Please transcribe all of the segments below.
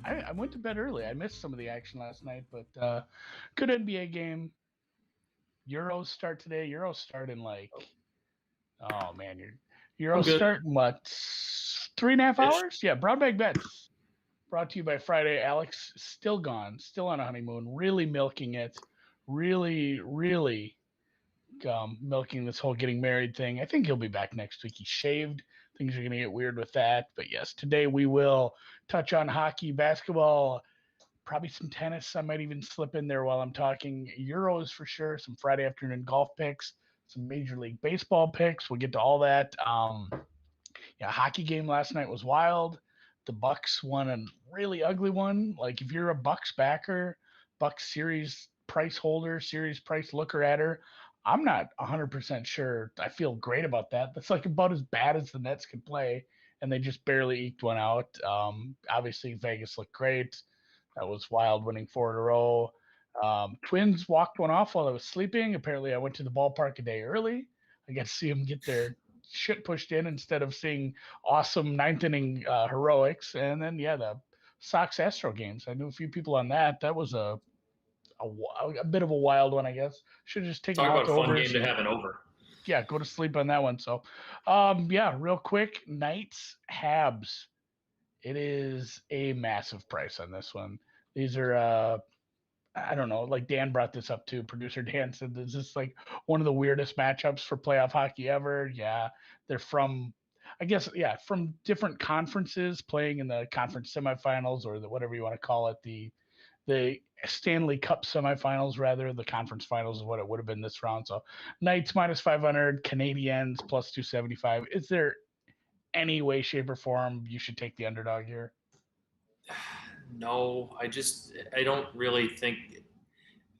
I went to bed early. I missed some of the action last night, but good NBA game. Euros start today. Euros start in oh man, I'm Euros good. start in what, 3.5 hours? Ish. Yeah, Brown Bag Bets brought to you by Friday. Alex still gone, still on a honeymoon, really milking it, really milking this whole getting married thing. I think he'll be back next week. He shaved. Things are going to get weird with that. But yes, today we will touch on hockey, basketball, probably some tennis. I might even slip in there while I'm talking Euros for sure. Some Friday afternoon golf picks, some Major League Baseball picks. We'll get to all that. Yeah, hockey game last night was wild. The Bucks won a really ugly one. Like if you're a Bucks backer, Bucks series price holder, series price looker at her, I'm not 100% sure. I feel great about that. That's like about as bad as the Nets could play, and they just barely eked one out. Obviously, Vegas looked great. That was wild, winning four in a row. Twins walked one off while I was sleeping. Apparently, I went to the ballpark a day early. I got to see them get their shit pushed in instead of seeing awesome ninth inning heroics. And then, yeah, the Sox Astro games. I knew a few people on that. That was a bit of a wild one, I guess. Should have just taken Talk out about the a fun overs game to and have an over. yeah, go to sleep on that one. So, yeah, real quick, Knights Habs. It is a massive price on this one. These are I don't know, like Dan brought this up too. Producer Dan said this is like one of the weirdest matchups for playoff hockey ever. Yeah, they're from, I guess, yeah, from different conferences playing in the conference semifinals or the whatever you want to call it, the Stanley Cup semifinals rather. The conference finals is what it would have been this round. So Knights minus 500, Canadians plus 275. Is there any way, shape, or form you should take the underdog here? No, I don't really think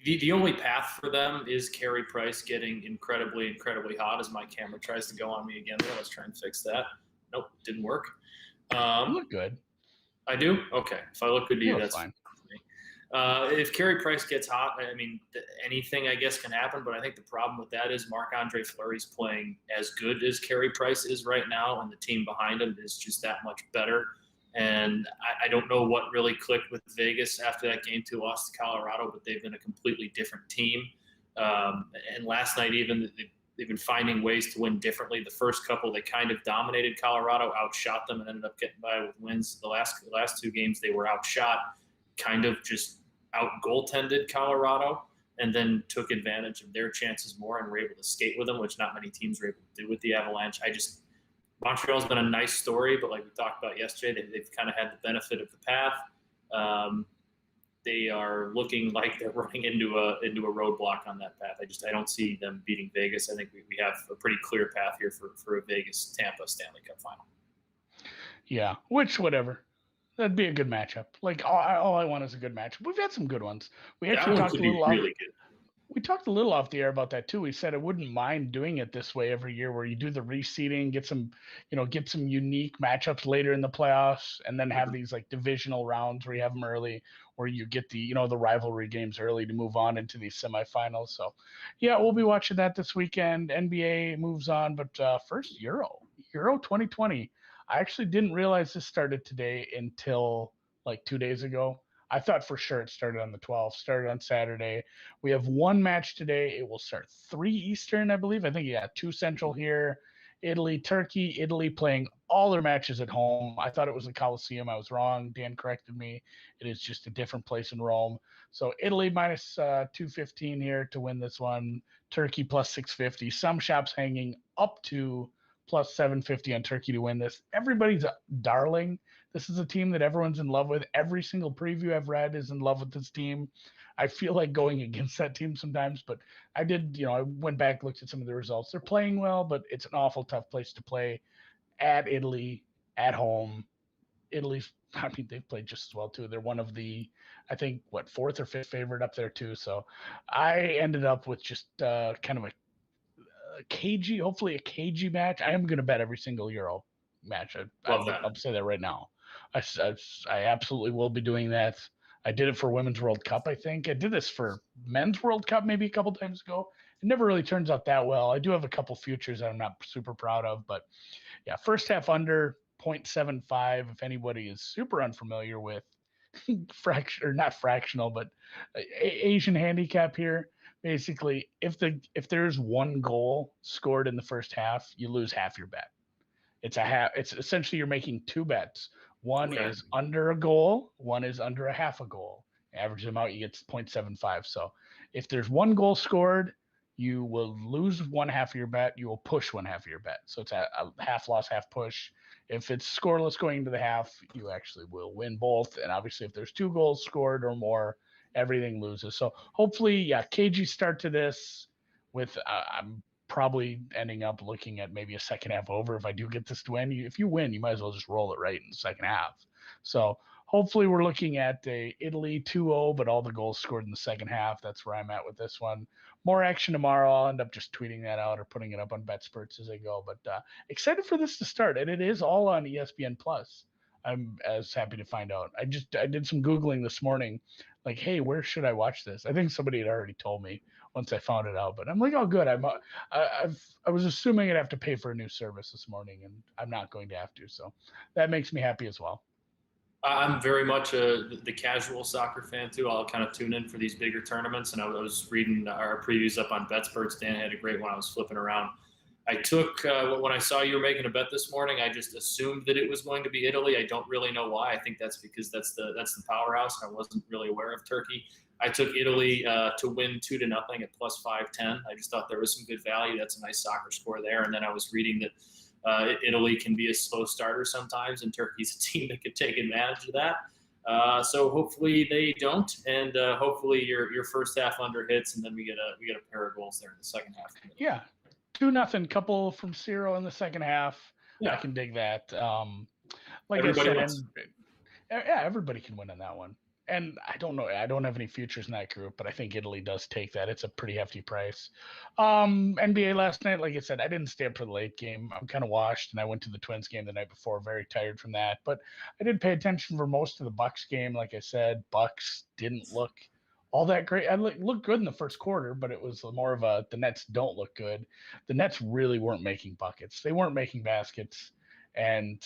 the only path for them is Carey Price getting incredibly hot as my camera tries to go on me again there. Let's try and fix that. Nope, didn't work. You look good. I do? Okay. If I look good to You you, look that's fine. for me. If Carey Price gets hot, I mean, anything I guess can happen. But I think the problem with that is Marc-Andre Fleury's playing as good as Carey Price is right now, and the team behind him is just that much better. And I don't know what really clicked with Vegas after that game 2 loss to Colorado, but they've been a completely different team. And last night, even they've been finding ways to win differently. The first couple, they kind of dominated Colorado, outshot them, and ended up getting by with wins. The last 2 games, they were outshot, kind of just out goaltended Colorado, and then took advantage of their chances more and were able to skate with them, which not many teams were able to do with the Avalanche. Montreal's been a nice story, but like we talked about yesterday, they've kind of had the benefit of the path. They are looking like they're running into a roadblock on that path. I don't see them beating Vegas. I think we have a pretty clear path here for a Vegas Tampa Stanley Cup final. Yeah, which whatever. That'd be a good matchup. Like all I want is a good matchup. We've had some good ones. We That actually one talked could a be little off. really good. We talked a little off the air about that too. We said I wouldn't mind doing it this way every year, where you do the reseeding, get some unique matchups later in the playoffs, and then have these like divisional rounds where you have them early, where you get the rivalry games early to move on into these semifinals. So, yeah, we'll be watching that this weekend. NBA moves on, but first Euro 2020. I actually didn't realize this started today until like 2 days ago. I thought for sure it started on the 12th, started on Saturday. We have one match today. It will start 3 Eastern, I believe. I think, yeah, 2 Central here. Italy, Turkey, Italy playing all their matches at home. I thought it was the Coliseum. I was wrong. Dan corrected me. It is just a different place in Rome. So Italy minus 215 here to win this one. Turkey plus 650. Some shops hanging up to plus 750 on Turkey to win this. Everybody's a darling. This is a team that everyone's in love with. Every single preview I've read is in love with this team. I feel like going against that team sometimes, but I did, I went back, looked at some of the results. They're playing well, but it's an awful tough place to play at Italy, at home. Italy's, I mean, they've played just as well too. They're one of the, I think, fourth or fifth favorite up there too. So I ended up with just kind of a hopefully a cagey match. I am going to bet every single Euro match. Love that. I'll say that right now. I absolutely will be doing that. I did it for Women's World Cup, I think. I did this for Men's World Cup maybe a couple times ago. It never really turns out that well. I do have a couple futures that I'm not super proud of, but yeah, first half under 0.75. If anybody is super unfamiliar with not fractional, but Asian handicap here. Basically, if there's one goal scored in the first half, you lose half your bet. It's essentially you're making two bets. One is under a goal, one is under a half a goal. Average them out, you get 0.75. So if there's one goal scored, you will lose one half of your bet. You will push one half of your bet. So it's a half loss, half push. If it's scoreless going into the half, you actually will win both. And obviously, if there's two goals scored or more, everything loses. So hopefully, yeah, cagey start to this with I'm probably ending up looking at maybe a second half over if I do get this to win. If you win, you might as well just roll it right in the second half. So hopefully we're looking at a Italy 2-0, but all the goals scored in the second half. That's where I'm at with this one. More action tomorrow. I'll end up just tweeting that out or putting it up on BETSPERTS as I go. But excited for this to start, and it is all on ESPN Plus. I'm as happy to find out. I did some Googling this morning, like, hey, where should I watch this? I think somebody had already told me once I found it out, but I'm like, oh, good. I was assuming I'd have to pay for a new service this morning, and I'm not going to have to. So that makes me happy as well. I'm very much the casual soccer fan too. I'll kind of tune in for these bigger tournaments, and I was reading our previews up on BETSPERTS. Dan had a great one. I was flipping around. I took when I saw you were making a bet this morning, I just assumed that it was going to be Italy. I don't really know why. I think that's because that's the powerhouse. I wasn't really aware of Turkey. I took Italy to win 2-0 at plus 510. I just thought there was some good value. That's a nice soccer score there. And then I was reading that Italy can be a slow starter sometimes, and Turkey's a team that could take advantage of that. So hopefully they don't, and hopefully your first half under hits, and then we get a pair of goals there in the second half. Yeah. 2-0, couple from Ciro in the second half. Yeah. I can dig that. Like everybody I said, yeah, everybody can win on that one. And I don't know. I don't have any futures in that group, but I think Italy does take that. It's a pretty hefty price. NBA last night, like I said, I didn't stay up for the late game. I'm kind of washed, and I went to the Twins game the night before, very tired from that. But I did pay attention for most of the Bucks game. Like I said, Bucks didn't look all that great. I looked good in the first quarter, but it was more of the Nets don't look good. The Nets really weren't making buckets. They weren't making baskets, and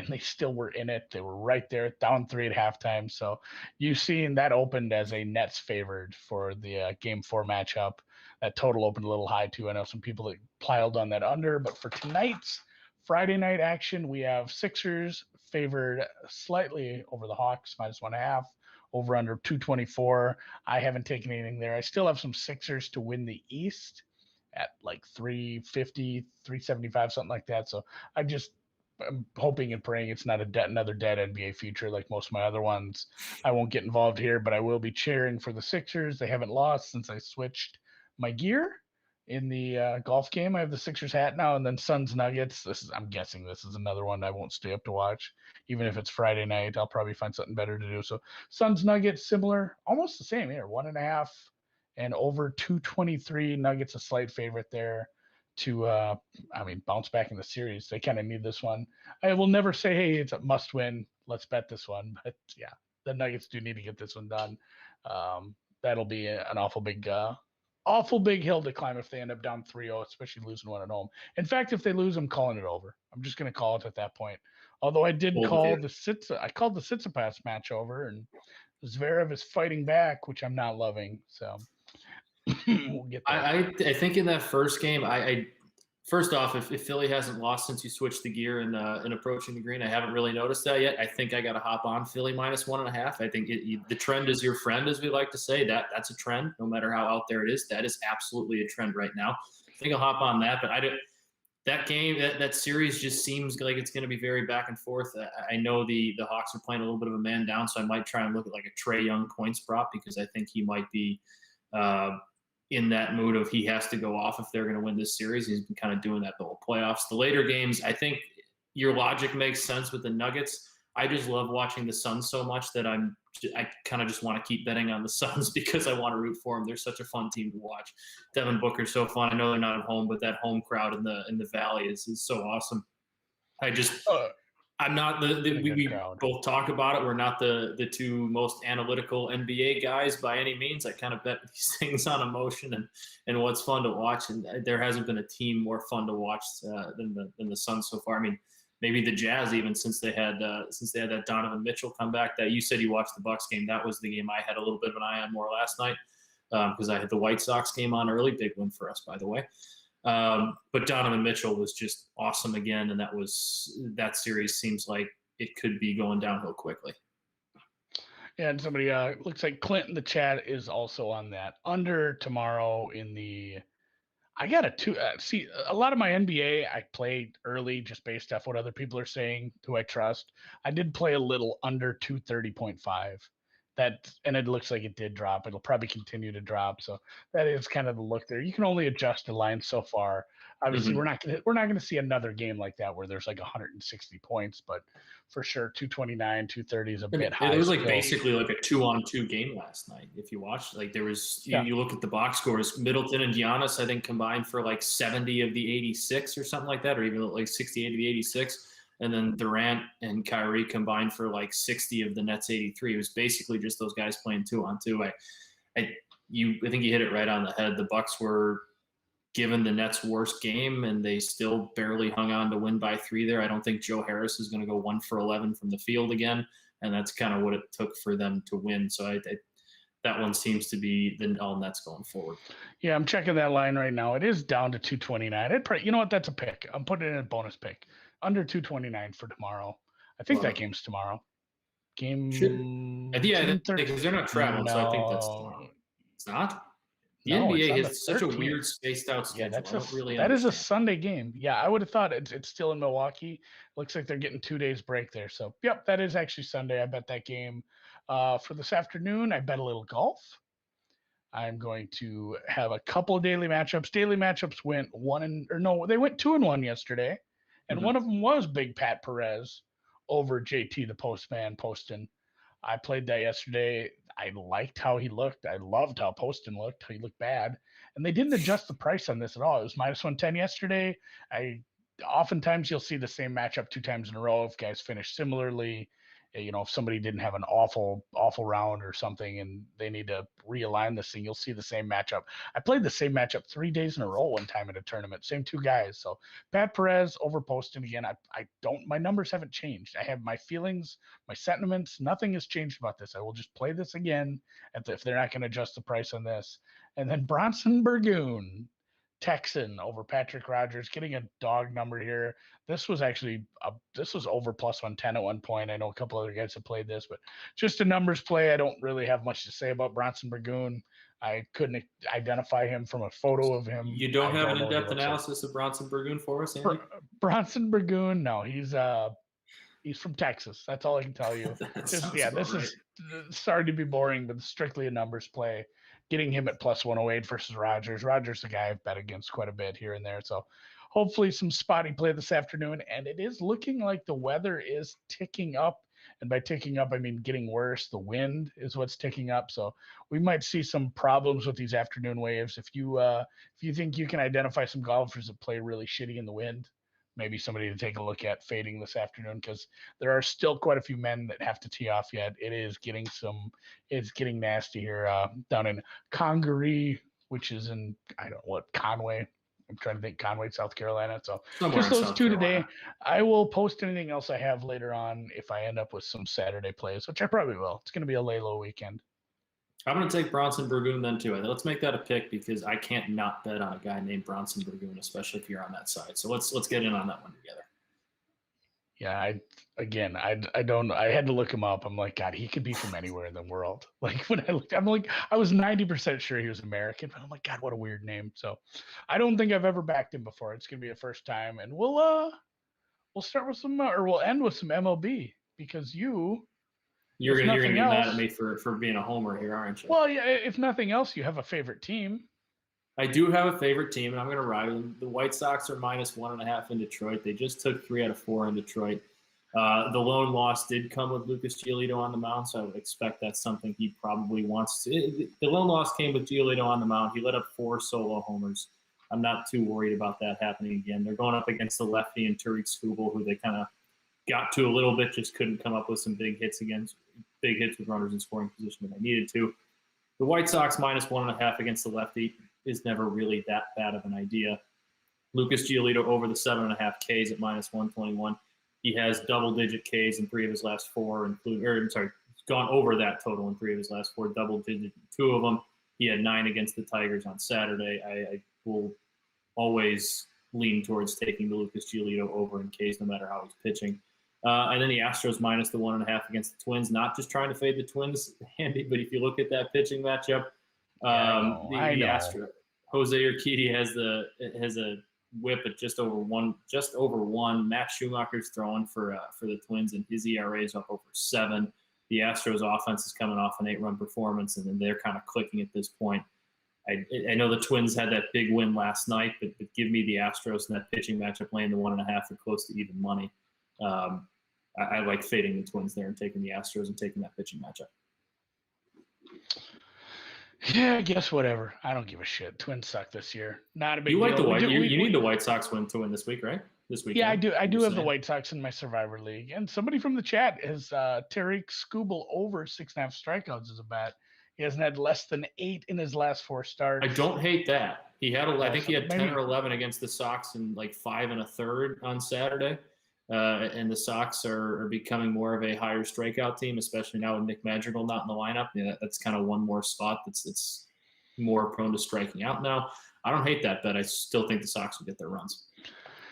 they still were in it. They were right there, down 3 at halftime. So you've seen that opened as a Nets favored for the Game 4 matchup. That total opened a little high too. I know some people that piled on that under, but for tonight's Friday night action, we have Sixers favored slightly over the Hawks, -1.5. Over under 224. I haven't taken anything there. I still have some Sixers to win the East at like 350, 375, something like that. So I'm hoping and praying it's not another dead NBA future like most of my other ones. I won't get involved here, but I will be cheering for the Sixers. They haven't lost since I switched my gear in the golf game. I have the Sixers hat now, and then Suns Nuggets. I'm guessing this is another one I won't stay up to watch. Even if it's Friday night, I'll probably find something better to do. So Suns Nuggets, similar, almost the same here, 1.5 and over 223. Nuggets a slight favorite there to bounce back in the series. They kind of need this one. I will never say, hey, it's a must win, let's bet this one, but yeah, the Nuggets do need to get this one done. That'll be an awful big hill to climb if they end up down 3-0, especially losing one at home. In fact, if they lose, I'm calling it over. I'm just going to call it at that point. Although I did call the Tsitsipas match over, and Zverev is fighting back, which I'm not loving. So we'll get there. I think in that first game, I first off, if Philly hasn't lost since you switched the gear and approaching the green, I haven't really noticed that yet. I think I got to hop on Philly -1.5. I think the trend is your friend, as we like to say. That's a trend, no matter how out there it is. That is absolutely a trend right now. I think I'll hop on that, but that game, that series just seems like it's going to be very back and forth. I know the Hawks are playing a little bit of a man down, so I might try and look at like a Trae Young points prop, because I think he might be in that mood of he has to go off if they're going to win this series. He's been kind of doing that the whole playoffs. The later games, I think your logic makes sense with the Nuggets. I just love watching the Suns so much that I kind of just want to keep betting on the Suns because I want to root for them. They're such a fun team to watch. Devin Booker's so fun. I know they're not at home, but that home crowd in the Valley is so awesome. I'm not we both talk about it. We're not the two most analytical NBA guys by any means. I kind of bet these things on emotion and what's fun to watch. And there hasn't been a team more fun to watch than the Suns so far. I mean, maybe the Jazz, even since they had that Donovan Mitchell come back. That you said you watched the Bucks game. That was the game I had a little bit of an eye on more last night because I had the White Sox game on early. Big win for us, by the way. But Donovan Mitchell was just awesome again, and that series seems like it could be going downhill quickly. Yeah, and somebody looks like Clint in the chat is also on that under tomorrow in the. I got see a lot of my NBA I played early just based off what other people are saying, who I trust. I did play a little under 230.5. And it looks like it did drop. It'll probably continue to drop. So that is kind of the look there. You can only adjust the line so far. Obviously, we're not gonna see another game like that where there's like 160 points, but for sure 229, 230 is a bit high. It was like basically like a 2-on-2 game last night. If you watched, like there was you look at the box scores, Middleton and Giannis I think combined for like 70 of the 86 or something like that, or even like 68 of the 86. And then Durant and Kyrie combined for like 60 of the Nets 83. It was basically just those guys playing 2-on-2. I think you hit it right on the head. The Bucks were given the Nets' worst game, and they still barely hung on to win by 3 there. I don't think Joe Harris is going to go 1 for 11 from the field again, and that's kind of what it took for them to win. So that one seems to be the all Nets going forward. Yeah, I'm checking that line right now. It is down to 229. You know what? That's a pick. I'm putting it in a bonus pick. Under 229 for tomorrow. I think that game's tomorrow. Because they're not traveling, so I think that's tomorrow. It's not? The NBA has such a weird spaced out schedule. Yeah, that is a Sunday game. Yeah, I would have thought it's still in Milwaukee. Looks like they're getting 2 days break there. So, yep, that is actually Sunday. I bet that game. For this afternoon, I bet a little golf. I'm going to have a couple of daily matchups. Daily matchups went 2-1 yesterday. And one of them was Big Pat Perez over JT the Postman Poston. I played that yesterday. I liked how he looked. I loved how Poston looked. He looked bad. And they didn't adjust the price on this at all. It was -110 yesterday. Oftentimes you'll see the same matchup 2 times in a row if guys finish similarly. If somebody didn't have an awful round or something and they need to realign this thing, you'll see the same matchup. I played the same matchup 3 days in a row one time at a tournament, same 2 guys. So Pat Perez over Poston again. My numbers haven't changed. I have my feelings, my sentiments. Nothing has changed about this. I will just play this again if they're not going to adjust the price on this. And then Bronson Burgoon, Texan over Patrick Rogers, getting a dog number here. This was actually over +110 at one point. I know a couple other guys have played this, but just a numbers play. I don't really have much to say about Bronson Burgoon. I couldn't identify him from a photo of him. You don't have an in-depth analysis of Bronson Burgoon for us, Andy? Bronson Burgoon, no, he's from Texas. That's all I can tell you. This is sorry to be boring, but strictly a numbers play. Getting him at +108 versus Rogers. Rogers, the guy I've bet against quite a bit here and there. So hopefully some spotty play this afternoon. And it is looking like the weather is ticking up. And by ticking up, I mean getting worse. The wind is what's ticking up. So we might see some problems with these afternoon waves. If you think you can identify some golfers that play really shitty in the wind, maybe somebody to take a look at fading this afternoon, because there are still quite a few men that have to tee off yet. It's getting nasty here down in Congaree, which is in, Conway. I'm trying to think, Conway, South Carolina. So just those 2 today. I will post anything else I have later on if I end up with some Saturday plays, which I probably will. It's going to be a lay-low weekend. I'm going to take Bronson Burgoon then too. Let's make that a pick because I can't not bet on a guy named Bronson Burgoon, especially if you're on that side. So let's get in on that one together. Yeah, I had to look him up. I'm like, God, he could be from anywhere in the world. Like when I looked, I'm like, I was 90% sure he was American, but I'm like, God, what a weird name. So I don't think I've ever backed him before. It's going to be the first time, and we'll start with we'll end with some MLB because you're going to be mad at me for being a homer here, aren't you? Well, yeah, if nothing else, you have a favorite team. I do have a favorite team, and I'm going to ride with them. The White Sox are -1.5 in Detroit. They just took 3 out of 4 in Detroit. The lone loss did come with Lucas Giolito on the mound, so I would expect that's something he probably wants to. The lone loss came with Giolito on the mound. He let up 4 solo homers. I'm not too worried about that happening again. They're going up against the lefty and Tariq Skubal, who they kind of got to a little bit, just couldn't come up with some big hits with runners in scoring position when they needed to. The White Sox -1.5 against the lefty is never really that bad of an idea. Lucas Giolito over the 7.5 Ks at -121. He has double-digit Ks in 3 of his last 4, gone over that total in 3 of his last 4, double-digit 2 of them. He had 9 against the Tigers on Saturday. I will always lean towards taking the Lucas Giolito over in Ks no matter how he's pitching. And then the Astros minus the 1.5 against the Twins. Not just trying to fade the Twins, Andy, but if you look at that pitching matchup, I know. Astros, Jose Urquidy has a whip at just over one. Matt Schumacher's throwing for the Twins, and his ERA is up over 7. The Astros offense is coming off an 8-run performance, and then they're kind of clicking at this point. I know the Twins had that big win last night, but give me the Astros in that pitching matchup, laying the 1.5 or close to even money. I like fading the Twins there and taking the Astros and taking that pitching matchup. Yeah, I guess whatever. I don't give a shit. Twins suck this year. Not a big deal. You like the White? You need the White Sox win to win this week, right? This week. Yeah, I do. I do have the White Sox in my Survivor League, and somebody from the chat has Tariq Skubal over 6.5 strikeouts as a bet. He hasn't had less than 8 in his last 4 starts. I don't hate that. He had, I think he had 10 or 11 against the Sox in like 5 1/3 on Saturday. And the Sox are becoming more of a higher strikeout team, especially now with Nick Madrigal not in the lineup. Yeah, that's kind of one more spot that's more prone to striking out now. I don't hate that bet. I still think the Sox will get their runs.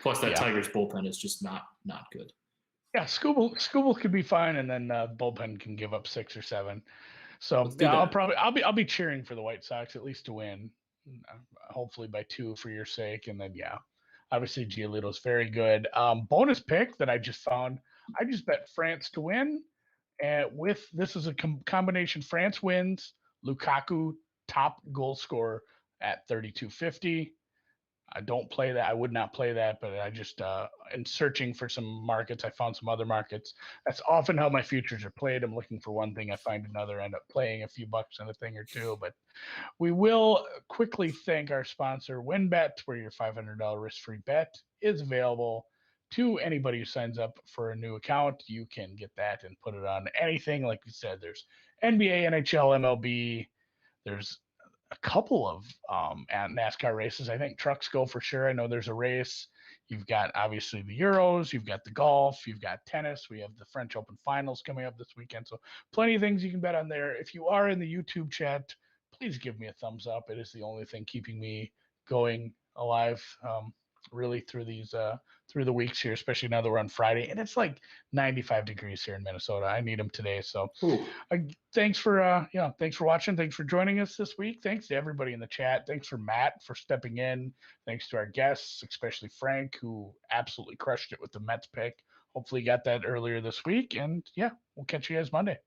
Plus, that Tigers bullpen is just not good. Yeah, Skubal could be fine, and then bullpen can give up 6 or 7. So yeah, I'll be cheering for the White Sox at least to win, hopefully by 2 for your sake, and then obviously Giolito's very good. Bonus pick that I just found. I just bet France to win, and this is a combination. France wins. Lukaku top goal scorer at 32.50. I don't play that. I would not play that, but I just in searching for some markets, I found some other markets. That's often how my futures are played. I'm looking for one thing, I find another, end up playing a few bucks on a thing or two. But we will quickly thank our sponsor, WinBet, where your $500 risk-free bet is available to anybody who signs up for a new account. You can get that and put it on anything. Like we said, there's NBA, NHL, MLB. There's a couple of NASCAR races. I think trucks go for sure. I know there's a race. You've got obviously the Euros. You've got the golf. You've got tennis. We have the French Open finals coming up this weekend. So plenty of things you can bet on there. If you are in the YouTube chat, please give me a thumbs up. It is the only thing keeping me going alive really through the weeks here, especially now that we're on Friday, and it's like 95 degrees here in Minnesota. I need them today. So thanks for watching. Thanks for joining us this week. Thanks to everybody in the chat. Thanks for Matt for stepping in. Thanks to our guests, especially Frank, who absolutely crushed it with the Mets pick. Hopefully got that earlier this week, and we'll catch you guys Monday.